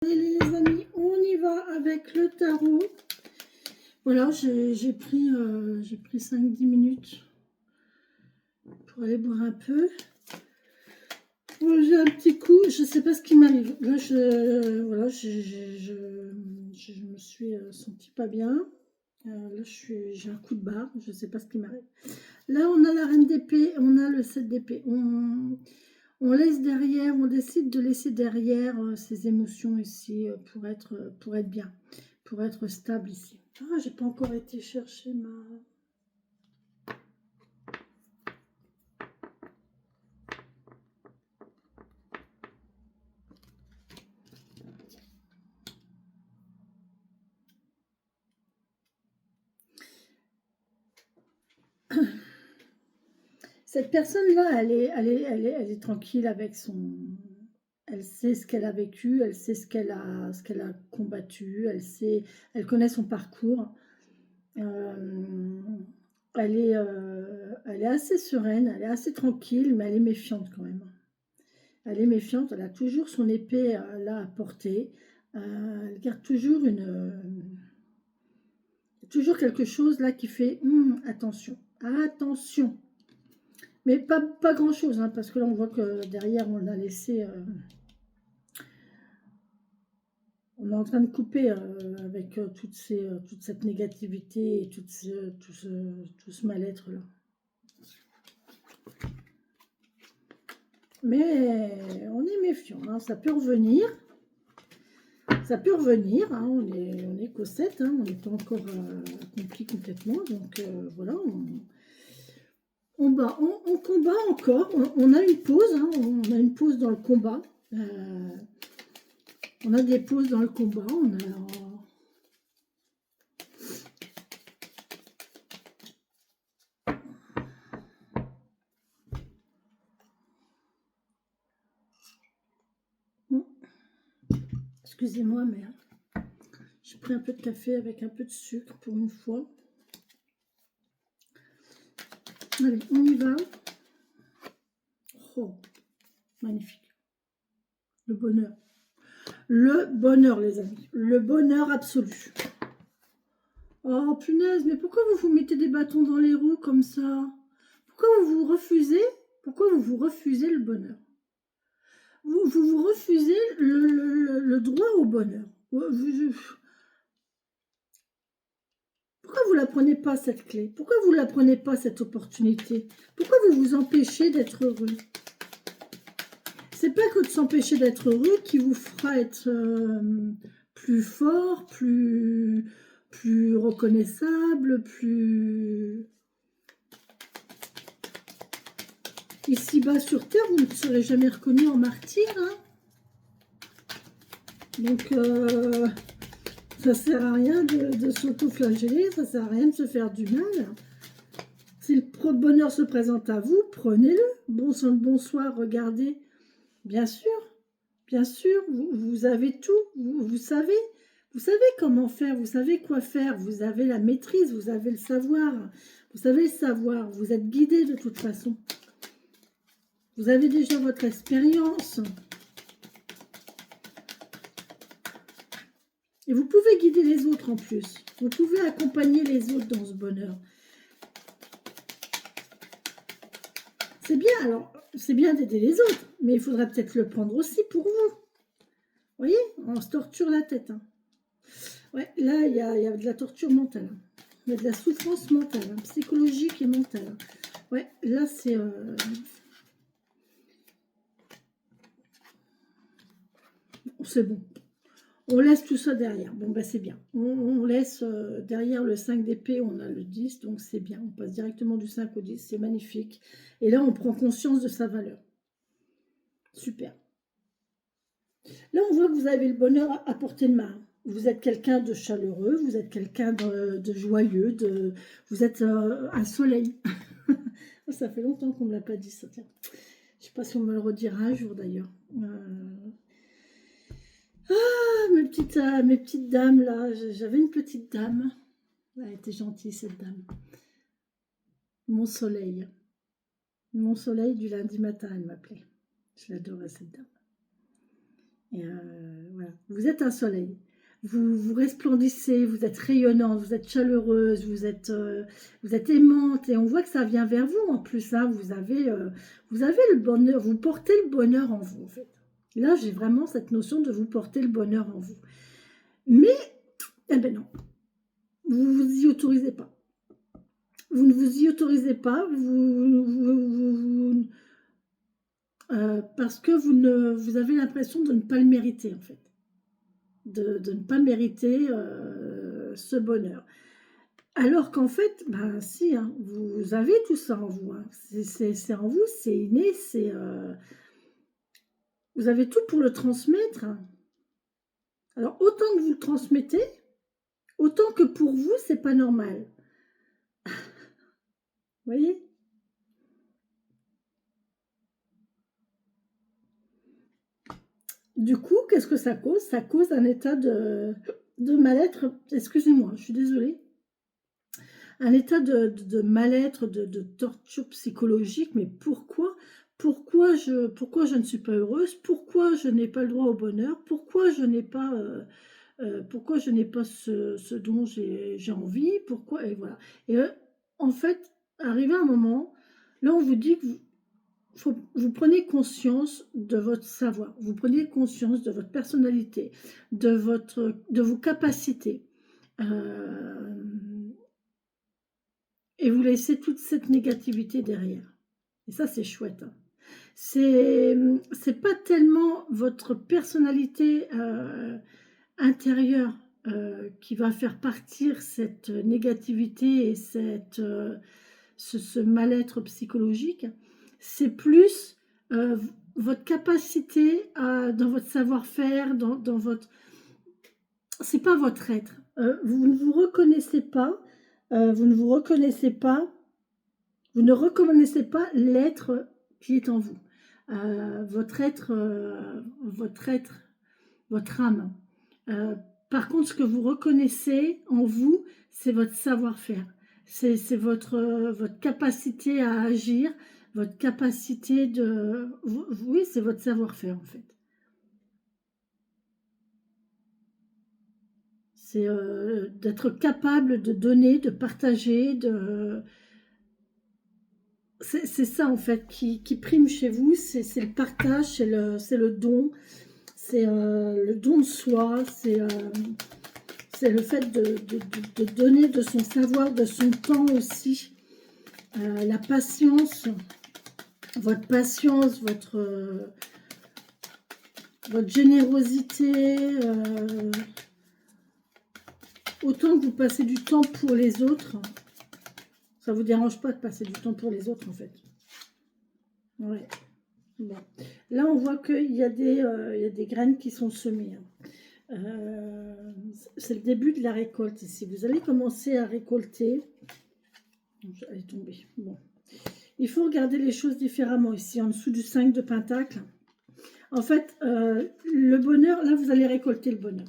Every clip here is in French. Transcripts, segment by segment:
Allez les amis, on y va avec le tarot. Voilà, j'ai pris 5-10 minutes pour aller boire un peu. J'ai un petit coup, je ne sais pas ce qui m'arrive. Là, je me suis sentie pas bien. Là, j'ai un coup de barre, je ne sais pas ce qui m'arrive. Là, on a la reine d'épée, on a le 7 d'épée. On laisse derrière, on décide de laisser derrière ces émotions ici pour être bien, pour être stable ici. Ah, j'ai pas encore été chercher ma... Cette personne-là, elle est tranquille avec son... Elle sait ce qu'elle a vécu, elle sait ce qu'elle a combattu, elle connaît son parcours. Elle est assez sereine, elle est assez tranquille, mais elle est méfiante quand même. Elle est méfiante, elle a toujours son épée là à portée. Elle garde toujours toujours quelque chose là qui fait attention, attention. Mais pas grand chose, hein, parce que là on voit que derrière on a laissé... on est en train de couper avec toute cette négativité et tout ce mal-être là. Mais on est méfiant, hein, ça peut revenir. Ça peut revenir, hein, on est qu'au 7, hein, on n'est pas encore accompli complètement. Donc voilà, on combat encore. On a une pause, hein, on a une pause dans le combat. On a des pauses dans le combat. Excusez-moi, mais j'ai pris un peu de café avec un peu de sucre pour une fois. Allez, on y va. Oh, magnifique. Le bonheur. Le bonheur, les amis. Le bonheur absolu. Oh, punaise, mais pourquoi vous vous mettez des bâtons dans les roues comme ça? Pourquoi vous refusez? Pourquoi vous refusez le bonheur? Vous refusez le droit au bonheur. Pourquoi vous ne la prenez pas, cette clé? Pourquoi vous ne la prenez pas, cette opportunité? Pourquoi vous vous empêchez d'être heureux? C'est pas que de s'empêcher d'être heureux qui vous fera être plus fort, plus reconnaissable, plus... Ici-bas sur Terre, vous ne serez jamais reconnu en martyr. Hein, donc, ça sert à rien de s'auto-flageller, ça sert à rien de se faire du mal. Si le bonheur se présente à vous, prenez-le. Bonsoir, regardez. Bien sûr, vous avez tout, vous savez comment faire, vous savez quoi faire, vous avez la maîtrise, vous avez le savoir, vous êtes guidé de toute façon. Vous avez déjà votre expérience. Et vous pouvez guider les autres en plus. Vous pouvez accompagner les autres dans ce bonheur. C'est bien, alors, c'est bien d'aider les autres, mais il faudra peut-être le prendre aussi pour vous. Vous voyez, on se torture la tête. Hein. Ouais, là, il y a de la torture mentale. Il y a de la souffrance mentale, hein, psychologique et mentale. Ouais, là, c'est... c'est bon. On laisse tout ça derrière. Bon, ben c'est bien. On laisse derrière le 5 d'épée, on a le 10, donc c'est bien. On passe directement du 5 au 10, c'est magnifique. Et là, on prend conscience de sa valeur. Super. Là, on voit que vous avez le bonheur à portée de main. Vous êtes quelqu'un de chaleureux, vous êtes quelqu'un de joyeux, vous êtes un soleil. Ça fait longtemps qu'on ne me l'a pas dit, ça. Tiens. Je ne sais pas si on me le redira un jour, d'ailleurs. Ah, mes petites dames, là. J'avais une petite dame. Elle était gentille, cette dame. Mon soleil. Mon soleil du lundi matin, elle m'appelait. Je l'adorais, cette dame. Et voilà. Vous êtes un soleil. Vous resplendissez, vous êtes rayonnante, vous êtes chaleureuse, vous êtes aimante. Et on voit que ça vient vers vous en plus. Hein. Vous avez le bonheur, vous portez le bonheur en vous en fait. Là, j'ai vraiment cette notion de vous porter le bonheur en vous. Mais, eh ben non, vous ne vous y autorisez pas. Vous ne vous y autorisez pas, parce que vous avez l'impression de ne pas le mériter en fait. De ne pas mériter ce bonheur. Alors qu'en fait, ben si, hein, vous avez tout ça en vous. Hein. C'est en vous, c'est inné, vous avez tout pour le transmettre. Alors autant que vous le transmettez, autant que pour vous, c'est pas normal. Vous voyez? Du coup, qu'est-ce que ça cause? Ça cause un état de mal-être. Excusez-moi, je suis désolée. Un état de mal-être, de torture psychologique. Mais pourquoi? Pourquoi je ne suis pas heureuse? Pourquoi je n'ai pas le droit au bonheur? Pourquoi je n'ai pas, ce dont j'ai envie? Pourquoi? Et voilà. Et en fait, arrivé à un moment, là, on vous dit que vous prenez conscience de votre savoir, vous prenez conscience de votre personnalité, de vos capacités, euh, et vous laissez toute cette négativité derrière. Et ça, c'est chouette. Hein. C'est pas tellement votre personnalité intérieure qui va faire partir cette négativité et ce mal-être psychologique. C'est plus votre capacité dans votre savoir-faire, dans votre... C'est pas votre être. Vous ne vous reconnaissez pas, vous ne vous reconnaissez pas, vous ne reconnaissez pas l'être qui est en vous. Votre être, votre âme. Par contre, ce que vous reconnaissez en vous, c'est votre savoir-faire. C'est votre capacité à agir, votre capacité de... Oui, c'est votre savoir-faire en fait. C'est d'être capable de donner, de partager, c'est ça en fait qui prime chez vous, c'est le partage, c'est le don, c'est le don de soi, c'est le fait de donner de son savoir, de son temps aussi, la patience, votre générosité, autant que vous passez du temps pour les autres, ça ne vous dérange pas de passer du temps pour les autres en fait. Ouais. Bon. Là, on voit qu'il y a des graines qui sont semées. C'est le début de la récolte ici. Vous allez commencer à récolter. Elle est tombée. Bon. Il faut regarder les choses différemment ici, en dessous du 5 de Pentacle. En fait, le bonheur, là, vous allez récolter le bonheur.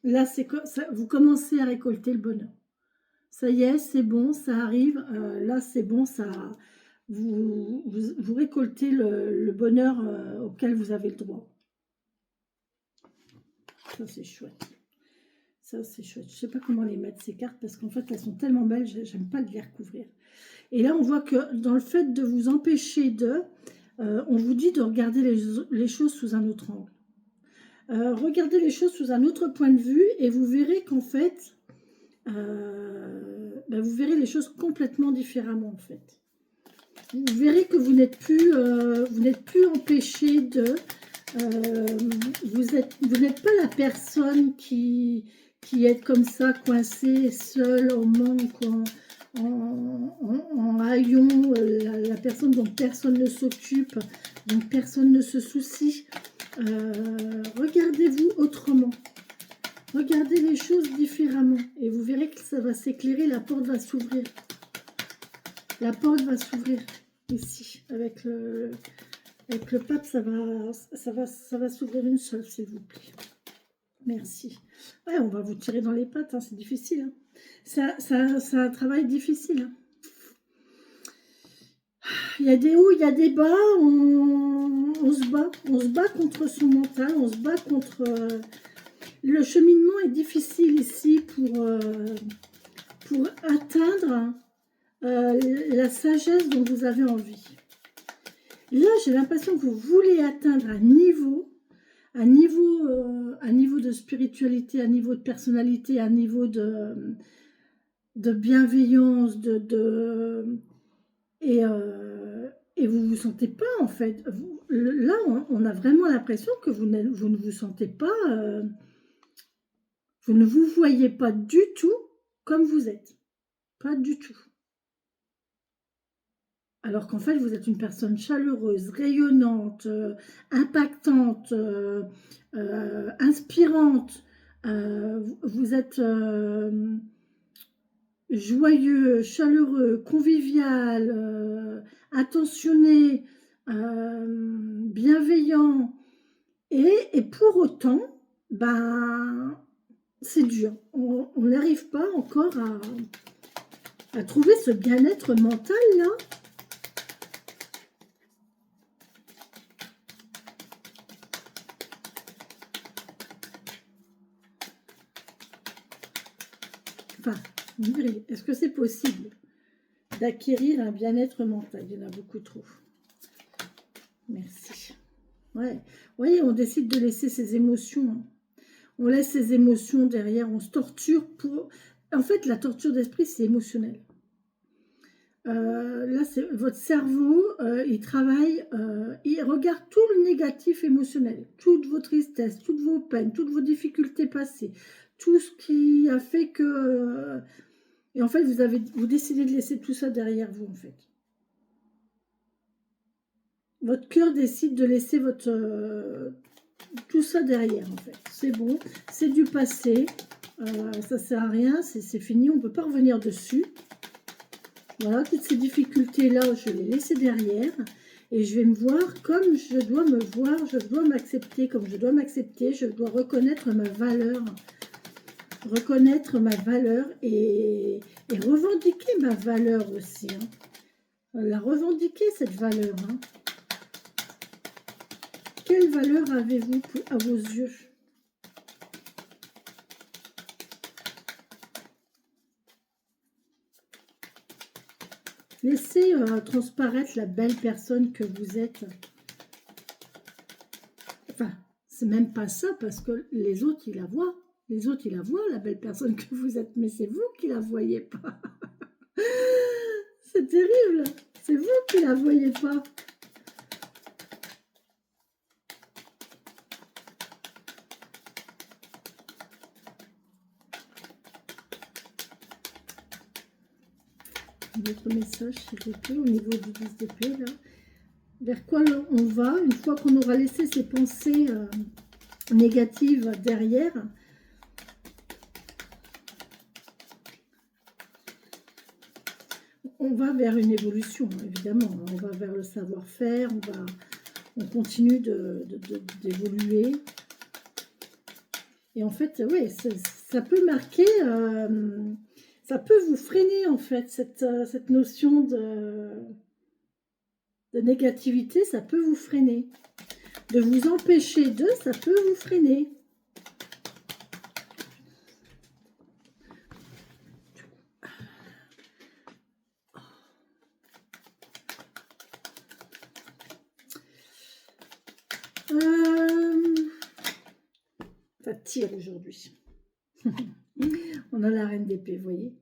Là, vous commencez à récolter le bonheur. Ça y est, c'est bon, ça arrive. Là, c'est bon, vous récoltez le bonheur auquel vous avez le droit. Ça, c'est chouette. Ça, c'est chouette. Je ne sais pas comment les mettre, ces cartes, parce qu'en fait, elles sont tellement belles, j'aime pas les recouvrir. Et là, on voit que dans le fait de vous empêcher on vous dit de regarder les choses sous un autre angle. Regardez les choses sous un autre point de vue et vous verrez qu'en fait, vous verrez les choses complètement différemment en fait. Vous verrez que vous n'êtes plus empêché de... vous n'êtes pas la personne qui est comme ça, coincée, seule, au manque, en haillon, la personne dont personne ne s'occupe, dont personne ne se soucie. Regardez-vous autrement. Regardez les choses différemment et vous verrez que ça va s'éclairer, la porte va s'ouvrir. La porte va s'ouvrir ici. Avec le pape, ça va s'ouvrir une seule, s'il vous plaît. Merci. Ouais, on va vous tirer dans les pattes, hein, c'est difficile. Hein. C'est un travail difficile. Hein. Il y a des hauts, il y a des bas. on se bat contre son mental, on se bat contre... le cheminement est difficile ici pour atteindre la sagesse dont vous avez envie. Là, j'ai l'impression que vous voulez atteindre un niveau de spiritualité, un niveau de personnalité, un niveau de bienveillance, et vous ne vous sentez pas, en fait. Là, on a vraiment l'impression que vous ne vous sentez pas, vous ne vous voyez pas du tout comme vous êtes. Pas du tout. Alors qu'en fait, vous êtes une personne chaleureuse, rayonnante, impactante, inspirante. Vous êtes joyeux, chaleureux, convivial, attentionné, bienveillant. Et pour autant, ben, c'est dur. On n'arrive pas encore à trouver ce bien-être mental là. Enfin, est-ce que c'est possible d'acquérir un bien-être mental? Il y en a beaucoup trop. Merci. Ouais. Vous voyez, on décide de laisser ses émotions. On laisse ses émotions derrière, on se torture pour... En fait, la torture d'esprit, c'est émotionnel. Là, c'est votre cerveau, il travaille, il regarde tout le négatif émotionnel, toutes vos tristesses, toutes vos peines, toutes vos difficultés passées, tout ce qui a fait que... et en fait, vous décidez de laisser tout ça derrière vous, en fait. Votre cœur décide de laisser tout ça derrière, en fait. C'est bon, c'est du passé, ça sert à rien, c'est fini, on ne peut pas revenir dessus. Voilà, toutes ces difficultés-là, je vais les laisser derrière. Et je vais me voir comme je dois me voir, je dois m'accepter comme je dois m'accepter, je dois reconnaître ma valeur. Reconnaître ma valeur et revendiquer ma valeur aussi. Hein. La revendiquer, cette valeur. Hein. Quelle valeur avez-vous à vos yeux? Laissez transparaître la belle personne que vous êtes. Enfin, c'est même pas ça, parce que les autres, ils la voient. Les autres, ils la voient, la belle personne que vous êtes, mais c'est vous qui la voyez pas. C'est terrible. C'est vous qui la voyez pas. Votre message, s'il vous plaît, au niveau du 10 d'épée, là. Vers quoi on va, une fois qu'on aura laissé ces pensées négatives derrière. On va vers une évolution, évidemment. On va vers le savoir-faire, on continue d'évoluer. Et en fait, oui, ça peut marquer... ça peut vous freiner, en fait, cette notion de négativité, ça peut vous freiner. De vous empêcher de, ça peut vous freiner. Ça tire aujourd'hui. On a la reine d'épée, vous voyez?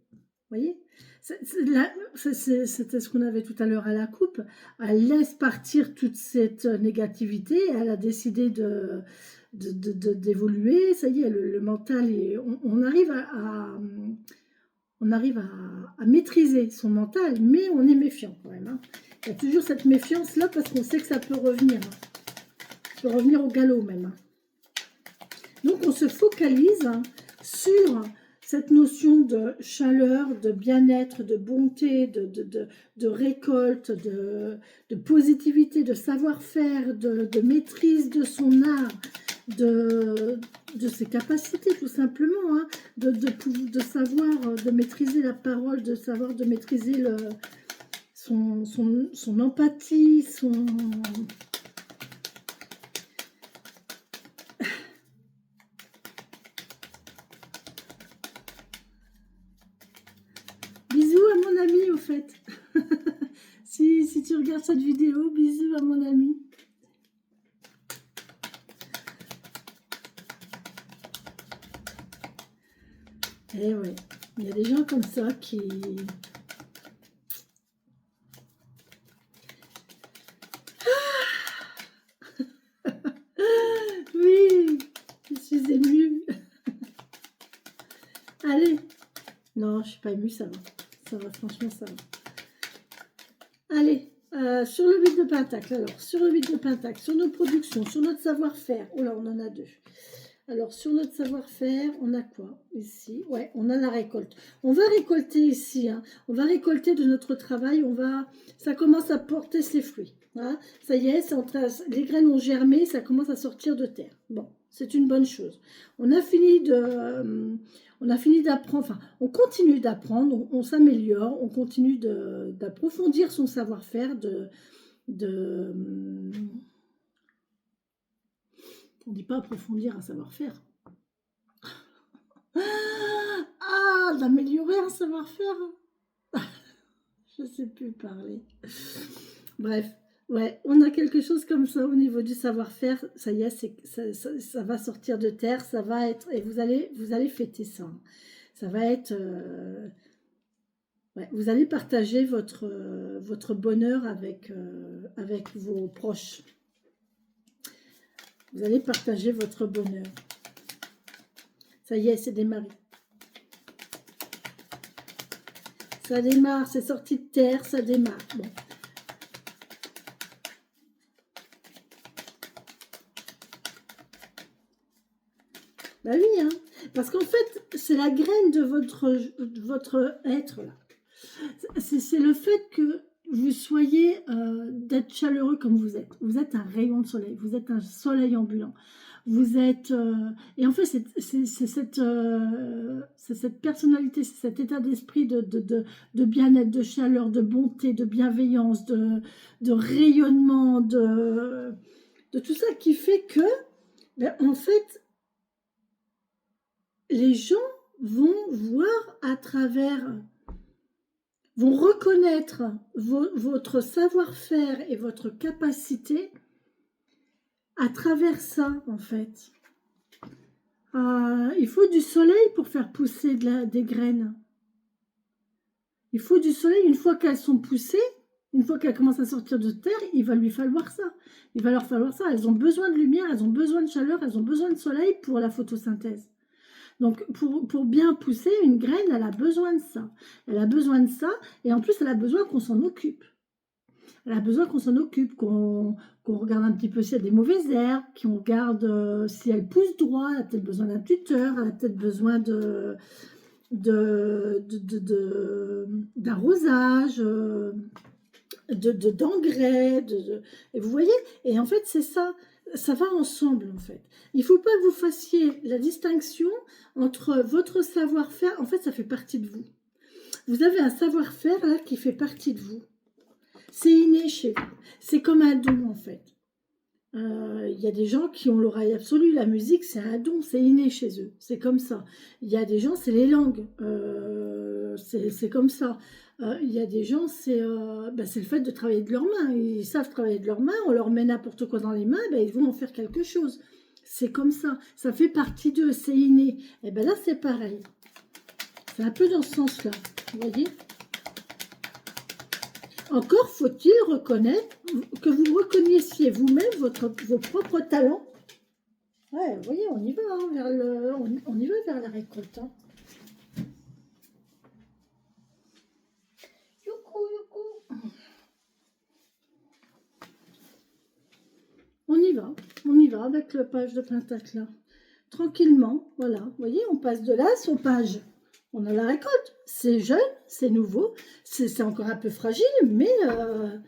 Voyez, c'était ce qu'on avait tout à l'heure à la coupe. Elle laisse partir toute cette négativité. Elle a décidé d'évoluer. Ça y est, le mental, on arrive à maîtriser son mental, mais on est méfiant quand même. Hein. Il y a toujours cette méfiance-là parce qu'on sait que ça peut revenir. Hein. Ça peut revenir au galop même. Hein. Donc, on se focalise sur... cette notion de chaleur, de bien-être, de bonté, de récolte, de positivité, de savoir-faire, de maîtrise de son art, de ses capacités tout simplement, hein, de savoir, de maîtriser la parole, de savoir de maîtriser son empathie, faites. Si tu regardes cette vidéo, bisous à mon ami. Eh ouais, il y a des gens comme ça qui... Oui, je suis émue. Allez. Non, je suis pas émue, ça va. Ça va, franchement, ça va. Allez, sur le 8 de Pentacle. Alors, sur le 8 de Pentacle, sur nos productions, sur notre savoir-faire. Oh là, on en a deux. Alors, sur notre savoir-faire, on a quoi ici? Ouais, on a la récolte. On va récolter ici. Hein. On va récolter de notre travail. Ça commence à porter ses fruits. Hein. Ça y est, les graines ont germé. Ça commence à sortir de terre. Bon, c'est une bonne chose. On a fini d'apprendre. Enfin, on continue d'apprendre. On s'améliore. On continue d'approfondir son savoir-faire. On ne dit pas approfondir un savoir-faire. D'améliorer un savoir-faire. Je ne sais plus parler. Bref, ouais, on a quelque chose comme ça au niveau du savoir-faire. Ça y est, ça va sortir de terre. Ça va être... Et vous allez fêter ça. Ça va être... ouais, vous allez partager votre bonheur avec vos proches. Vous allez partager votre bonheur. Ça y est, c'est démarré. Ça démarre, c'est sorti de terre, ça démarre. Bon. Bah oui, hein. Parce qu'en fait, c'est la graine de votre être, là. C'est le fait que vous soyez d'être chaleureux comme vous êtes. Vous êtes un rayon de soleil, vous êtes un soleil ambulant. Vous êtes... et en fait, c'est cette personnalité, c'est cet état d'esprit de bien-être, de chaleur, de bonté, de bienveillance, de rayonnement, de tout ça qui fait que, ben, en fait, les gens vont voir à travers... vont reconnaître votre savoir-faire et votre capacité à travers ça, en fait. Il faut du soleil pour faire pousser des graines. Il faut du soleil. Une fois qu'elles sont poussées, une fois qu'elles commencent à sortir de terre, il va lui falloir ça. Il va leur falloir ça. Elles ont besoin de lumière, elles ont besoin de chaleur, elles ont besoin de soleil pour la photosynthèse. Donc, pour bien pousser, une graine, elle a besoin de ça. Elle a besoin de ça, et en plus, elle a besoin qu'on s'en occupe. Elle a besoin qu'on s'en occupe, qu'on regarde un petit peu s'il y a des mauvaises herbes, qu'on regarde si elle pousse droit, elle a peut-être besoin d'un tuteur, elle a peut-être besoin d'arrosage, d'engrais, et vous voyez, et en fait, c'est ça. Ça va ensemble, en fait. Il ne faut pas que vous fassiez la distinction entre votre savoir-faire. En fait, ça fait partie de vous. Vous avez un savoir-faire, là, qui fait partie de vous. C'est inné chez vous. C'est comme un don, en fait. Il y a des gens qui ont l'oreille absolue. La musique, c'est un don. C'est inné chez eux. C'est comme ça. Il y a des gens, c'est les langues. C'est comme ça. Il y a des gens, c'est le fait de travailler de leurs mains. Ils savent travailler de leurs mains. On leur met n'importe quoi dans les mains, ils vont en faire quelque chose. C'est comme ça. Ça fait partie d'eux. C'est inné. Et bien là, c'est pareil. C'est un peu dans ce sens-là. Vous voyez ? Encore faut-il reconnaître que vous reconnaissiez vous-même vos propres talents. Ouais, vous voyez, on y va, hein, on y va vers la récolte. Hein. Youcou. On y va avec le page de Pentacle là. Tranquillement, voilà. Vous voyez, on passe de l'as aux pages. On a la récolte. C'est jeune, c'est nouveau, c'est encore un peu fragile, mais voilà,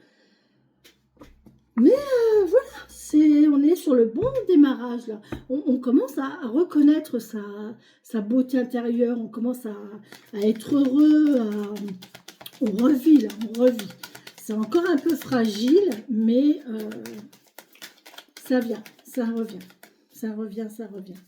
on est sur le bon démarrage là. On commence à reconnaître sa beauté intérieure, on commence à être heureux, on revit là, on revit. C'est encore un peu fragile, mais ça vient, ça revient, ça revient, ça revient.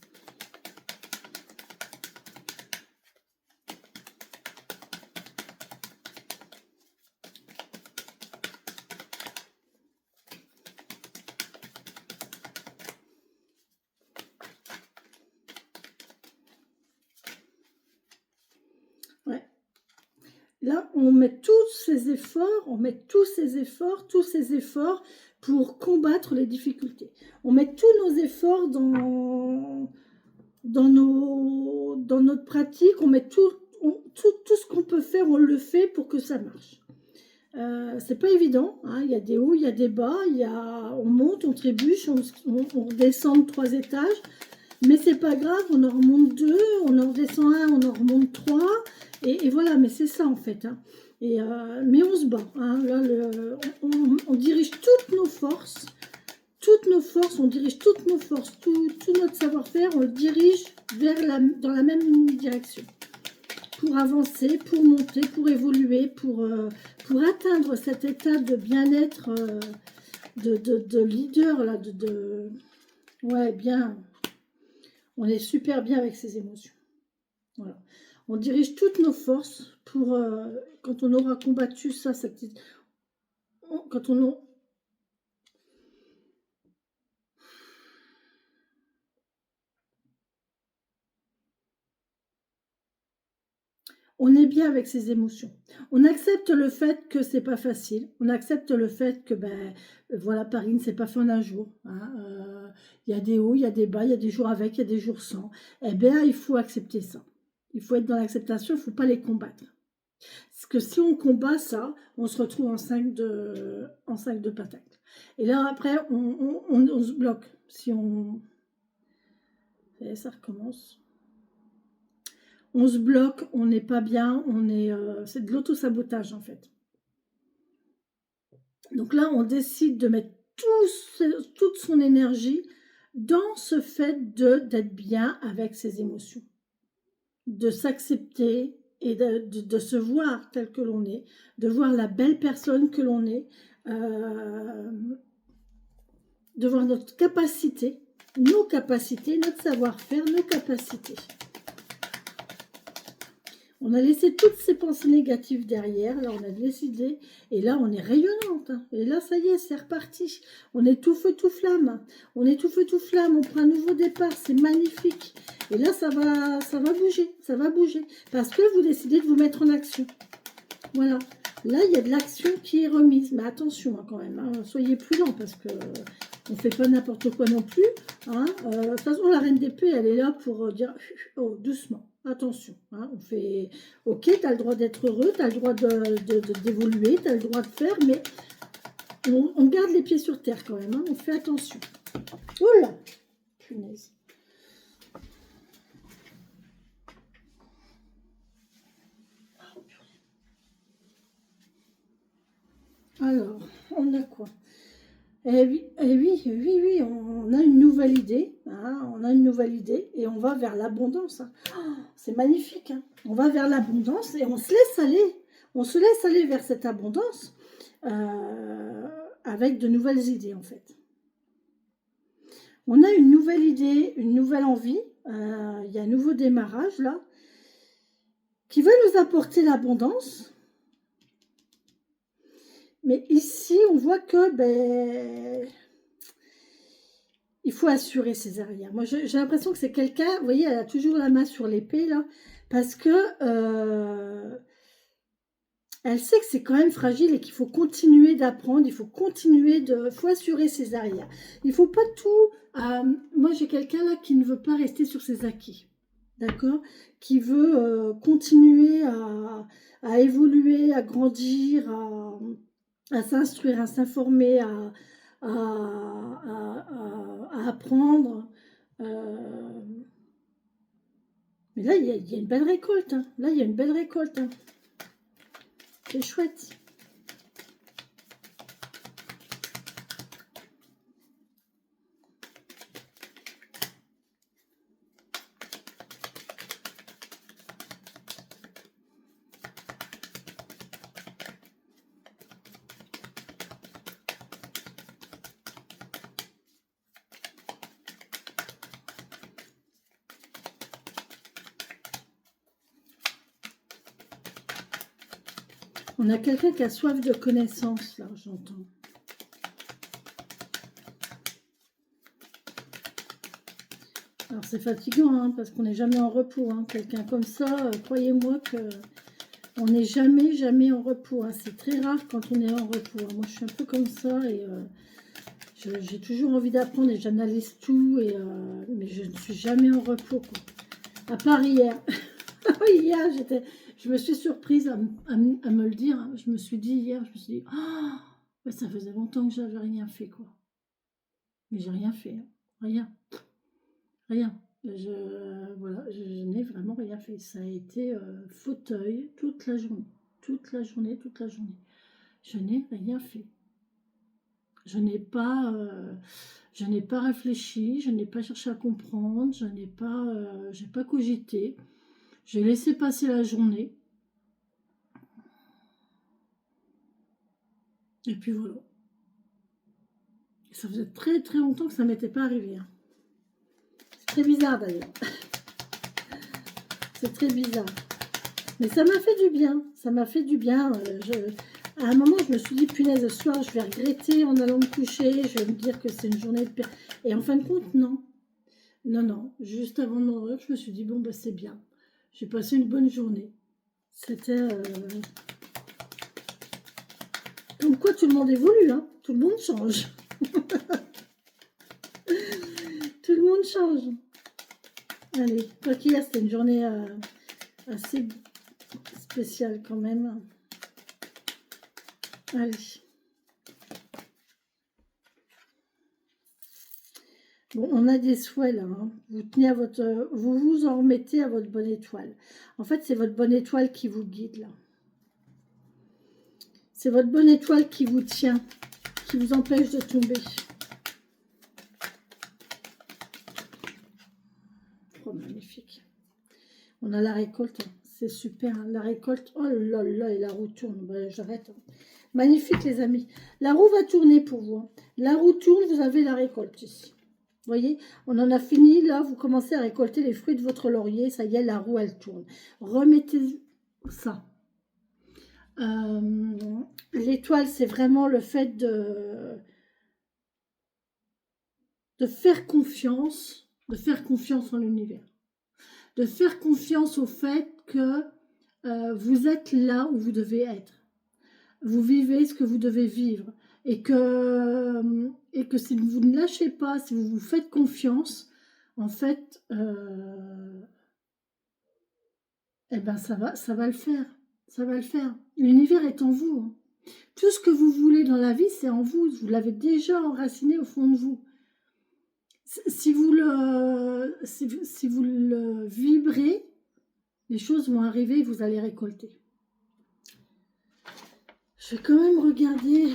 Là, on met tous ces efforts, tous ces efforts pour combattre les difficultés. On met tous nos efforts dans notre pratique, on met tout ce qu'on peut faire, on le fait pour que ça marche. C'est pas évident, hein. Il y a des hauts, il y a des bas, on monte, on trébuche, on redescend de 3 étages, mais c'est pas grave, on en remonte 2, on en redescend 1, on en remonte 3, et voilà, mais c'est ça en fait, hein. Mais on se bat, hein. Là, on dirige toutes nos forces, on dirige toutes nos forces, tout notre savoir-faire, on le dirige dans la même direction. Pour avancer, pour monter, pour évoluer, pour atteindre cet état de bien-être, de leader, là, ouais, bien. On est super bien avec ses émotions. Voilà. On dirige toutes nos forces pour, quand on aura combattu ça, quand on est bien avec ses émotions. On accepte le fait que c'est pas facile. On accepte le fait que, ben, voilà, Paris ne s'est pas fait en un jour, hein. Il y a des hauts, il y a des bas, il y a des jours avec, il y a des jours sans. Eh bien, il faut accepter ça. Il faut être dans l'acceptation, il ne faut pas les combattre. Parce que si on combat ça, on se retrouve en 5 de pentacle. Et là, après, on se bloque. Si on... Et ça recommence. On se bloque, on n'est pas bien, c'est de l'auto-sabotage en fait. Donc là, on décide de mettre toute son énergie dans ce fait d'être bien avec ses émotions, de s'accepter et de se voir tel que l'on est, de voir la belle personne que l'on est, de voir notre capacité, nos capacités, notre savoir-faire, nos capacités. On a laissé toutes ces pensées négatives derrière, là on a décidé, et là on est rayonnante, hein. Et là ça y est, c'est reparti, on est tout feu tout flamme, on est tout feu tout flamme, on prend un nouveau départ, c'est magnifique, et là ça va bouger, parce que vous décidez de vous mettre en action, voilà, là il y a de l'action qui est remise, mais attention hein, quand même, hein. Soyez prudents, parce que on ne fait pas n'importe quoi non plus, hein. De toute façon la reine d'épée elle est là pour dire, oh doucement. Attention, hein, on fait, ok, tu as le droit d'être heureux, tu as le droit d'évoluer, tu as le droit de faire, mais on garde les pieds sur terre quand même, hein, on fait attention. Oula, punaise. Alors, on a quoi? Oui, on a une nouvelle idée, hein, et on va vers l'abondance, hein. Oh, c'est magnifique, hein. On va vers l'abondance et on se laisse aller vers cette abondance avec de nouvelles idées en fait. On a une nouvelle idée, une nouvelle envie, il y a un nouveau démarrage là, qui va nous apporter l'abondance. Mais ici, on voit que il faut assurer ses arrières. Moi, j'ai l'impression que c'est quelqu'un, vous voyez, elle a toujours la main sur l'épée, là, parce que elle sait que c'est quand même fragile et qu'il faut continuer d'apprendre, il faut assurer ses arrières. Il ne faut pas tout... moi, j'ai quelqu'un là qui ne veut pas rester sur ses acquis, d'accord? Qui veut continuer à évoluer, à grandir, à s'instruire, à s'informer, à apprendre. Mais là, il y a une belle récolte, hein. Là, il y a une belle récolte, hein. C'est chouette. On a quelqu'un qui a soif de connaissances, là, j'entends. C'est fatigant, hein, parce qu'on n'est jamais en repos, hein. Quelqu'un comme ça, croyez-moi que On n'est jamais, jamais en repos. Hein. C'est très rare quand on est en repos. Hein. Moi, je suis un peu comme ça et j'ai toujours envie d'apprendre et j'analyse tout. Mais je ne suis jamais en repos, quoi. À part hier. Hier, je me suis surprise à me le dire. Hein. Je me suis dit hier, je me suis dit, oh, ouais, ça faisait longtemps que j'avais rien fait, quoi. Mais j'ai rien fait. Hein. Rien. Rien. Voilà, je n'ai vraiment rien fait. Ça a été fauteuil toute la journée. Toute la journée, toute la journée. Je n'ai rien fait. Je n'ai pas réfléchi, je n'ai pas cherché à comprendre, j'ai pas cogité. J'ai laissé passer la journée. Et puis voilà. Ça faisait très très longtemps que ça ne m'était pas arrivé. Hein. C'est très bizarre d'ailleurs. C'est très bizarre. Mais ça m'a fait du bien. Ça m'a fait du bien. À un moment, je me suis dit, punaise, ce soir, je vais regretter en allant me coucher. Je vais me dire que c'est une journée de pire. Et en fin de compte, non. Non, non. Juste avant de m'endormir, je me suis dit, bon, bah, c'est bien. J'ai passé une bonne journée. C'était... Comme quoi, tout le monde évolue. Hein. Tout le monde change. Tout le monde change. Allez, quoi qu'il y a, c'était une journée assez spéciale quand même. Allez. Bon, on a des souhaits là. Hein. Vous tenez à vous vous en remettez à votre bonne étoile. En fait, c'est votre bonne étoile qui vous guide là. C'est votre bonne étoile qui vous tient, qui vous empêche de tomber. Oh, magnifique. On a la récolte, hein. C'est super. Hein. La récolte, oh là là, et la roue tourne. Ben, j'arrête. Hein. Magnifique, les amis. La roue va tourner pour vous. Hein. La roue tourne, vous avez la récolte ici. Vous voyez, on en a fini. Là, vous commencez à récolter les fruits de votre laurier. Ça y est, la roue, elle tourne. Remettez ça. L'étoile, c'est vraiment le fait de faire confiance en l'univers. De faire confiance au fait que vous êtes là où vous devez être. Vous vivez ce que vous devez vivre. Et que si vous ne lâchez pas, si vous vous faites confiance, en fait, eh ben ça va le faire. Ça va le faire. L'univers est en vous. Hein. Tout ce que vous voulez dans la vie, c'est en vous. Vous l'avez déjà enraciné au fond de vous. Si vous le vibrez, les choses vont arriver et vous allez récolter. Je vais quand même regarder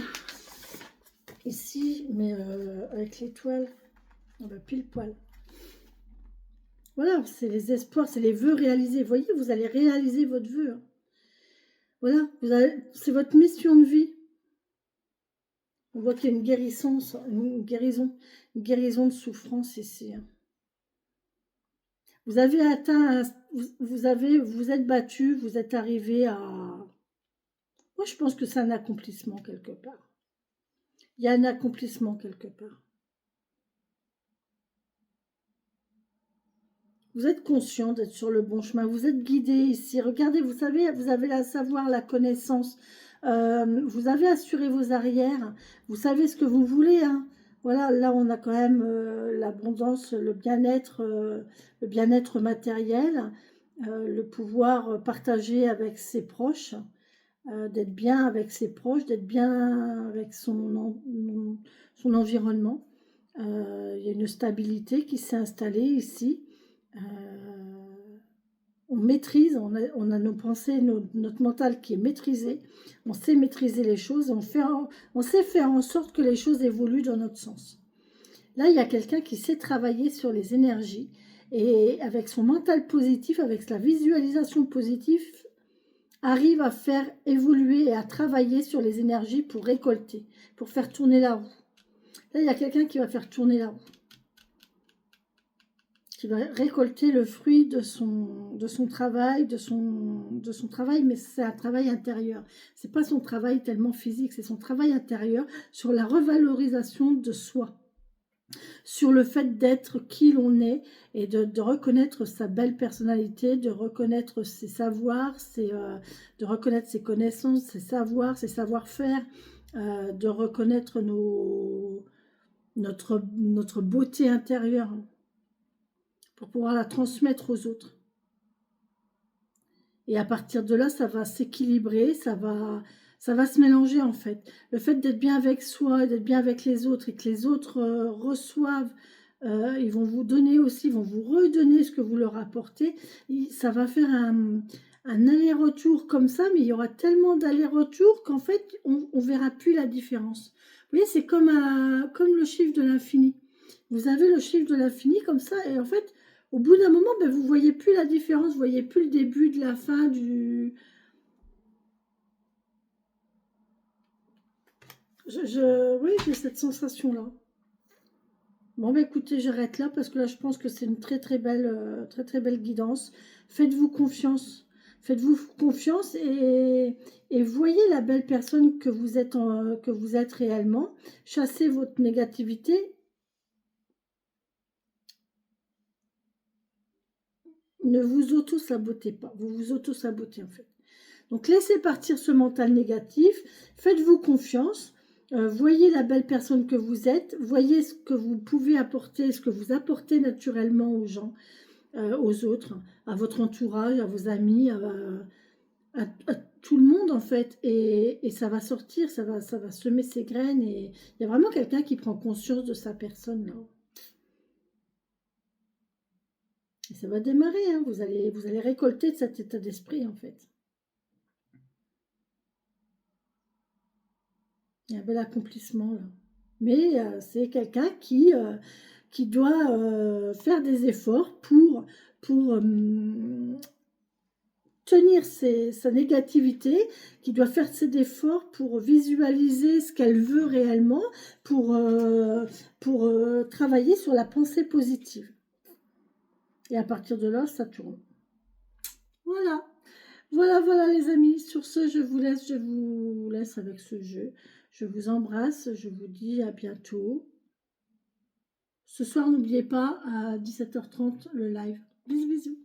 ici, mais avec l'étoile, on va pile poil. Voilà, c'est les espoirs, c'est les vœux réalisés. Vous voyez, vous allez réaliser votre vœu. Hein. Voilà, c'est votre mission de vie. On voit qu'il y a une guérison de souffrance ici. Hein. Vous avez atteint, vous êtes battu, vous êtes arrivé à... Moi, je pense que c'est un accomplissement quelque part. Il y a un accomplissement quelque part. Vous êtes conscient d'être sur le bon chemin. Vous êtes guidé ici. Regardez, vous savez, vous avez le savoir, la connaissance. Vous avez assuré vos arrières. Vous savez ce que vous voulez. Hein. Voilà, là, on a quand même l'abondance, le bien-être matériel, le pouvoir partager avec ses proches, d'être bien avec ses proches, d'être bien avec son environnement. Il y a une stabilité qui s'est installée ici. On maîtrise, on a nos pensées, notre mental qui est maîtrisé, on sait maîtriser les choses, on sait faire en sorte que les choses évoluent dans notre sens. Là, il y a quelqu'un qui sait travailler sur les énergies et avec son mental positif, avec sa visualisation positive, arrive à faire évoluer et à travailler sur les énergies pour récolter, pour faire tourner la roue. Là, il y a quelqu'un qui va faire tourner la roue. Qui va récolter le fruit de son travail, mais c'est un travail intérieur. C'est pas son travail tellement physique, c'est son travail intérieur sur la revalorisation de soi. sur le fait d'être qui l'on est et de reconnaître sa belle personnalité, de reconnaître ses savoirs, de reconnaître ses connaissances, ses savoirs, ses savoir-faire, de reconnaître notre beauté intérieure pour pouvoir la transmettre aux autres. Et à partir de là, ça va s'équilibrer, ça va se mélanger en fait. Le fait d'être bien avec soi, d'être bien avec les autres et que les autres reçoivent, ils vont vous donner aussi, ils vont vous redonner ce que vous leur apportez. Ça va faire un aller-retour comme ça, mais il y aura tellement d'aller-retour qu'en fait, on ne verra plus la différence. Vous voyez, c'est comme le chiffre de l'infini. Vous avez le chiffre de l'infini comme ça, et en fait, au bout d'un moment, ben, vous ne voyez plus la différence, vous ne voyez plus le début de la fin du... Oui, j'ai cette sensation-là. Bon, bah, écoutez, j'arrête là parce que là, je pense que c'est une très très belle guidance. Faites-vous confiance. Faites-vous confiance et voyez la belle personne que vous êtes, que vous êtes réellement. Chassez votre négativité. Ne vous auto-sabotez pas. Vous vous auto-sabotez en fait. Donc, laissez partir ce mental négatif. Faites-vous confiance. Voyez la belle personne que vous êtes. Voyez ce que vous pouvez apporter, ce que vous apportez naturellement aux gens. Aux autres, à votre entourage, à vos amis, à tout le monde en fait. Et ça va sortir, ça va semer ses graines. Et il y a vraiment quelqu'un qui prend conscience de sa personne là. Et ça va démarrer, hein. Vous allez récolter de cet état d'esprit en fait. Il y a un bel accomplissement là. Mais c'est quelqu'un qui doit faire des efforts pour tenir sa négativité, qui doit faire ses efforts pour visualiser ce qu'elle veut réellement, pour travailler sur la pensée positive. Et à partir de là, ça tourne. Voilà. Voilà les amis. Sur ce, je vous laisse avec ce jeu. Je vous embrasse, je vous dis à bientôt. Ce soir, n'oubliez pas, à 17h30, le live. Bisous, bisous.